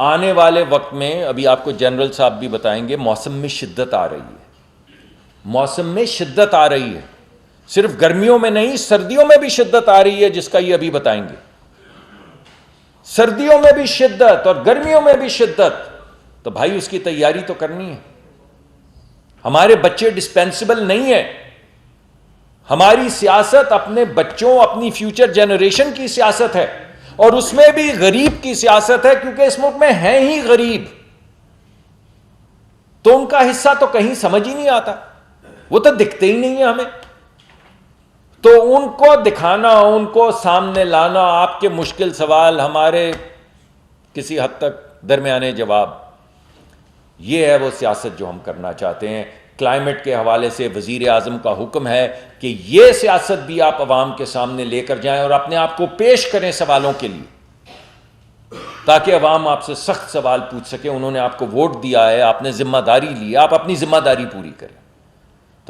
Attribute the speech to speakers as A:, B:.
A: آنے والے وقت میں ابھی آپ کو جنرل صاحب بھی بتائیں گے، موسم میں شدت آ رہی ہے، موسم میں شدت آ رہی ہے، صرف گرمیوں میں نہیں، سردیوں میں بھی شدت آ رہی ہے، جس کا یہ ابھی بتائیں گے۔ سردیوں میں بھی شدت اور گرمیوں میں بھی شدت، تو بھائی اس کی تیاری تو کرنی ہے۔ ہمارے بچے ڈسپینسبل نہیں ہیں۔ ہماری سیاست اپنے بچوں، اپنی فیوچر جنریشن کی سیاست ہے، اور اس میں بھی غریب کی سیاست ہے، کیونکہ اس ملک میں ہیں ہی غریب، تو ان کا حصہ تو کہیں سمجھ ہی نہیں آتا، وہ تو دکھتے ہی نہیں ہیں ہمیں۔ تو ان کو دکھانا، ان کو سامنے لانا، آپ کے مشکل سوال، ہمارے کسی حد تک درمیانے جواب، یہ ہے وہ سیاست جو ہم کرنا چاہتے ہیں۔ کلائمیٹ کے حوالے سے وزیر اعظم کا حکم ہے کہ یہ سیاست بھی آپ عوام کے سامنے لے کر جائیں اور اپنے آپ کو پیش کریں سوالوں کے لیے، تاکہ عوام آپ سے سخت سوال پوچھ سکے۔ انہوں نے آپ کو ووٹ دیا ہے، آپ نے ذمہ داری لی ہے، آپ اپنی ذمہ داری پوری کریں۔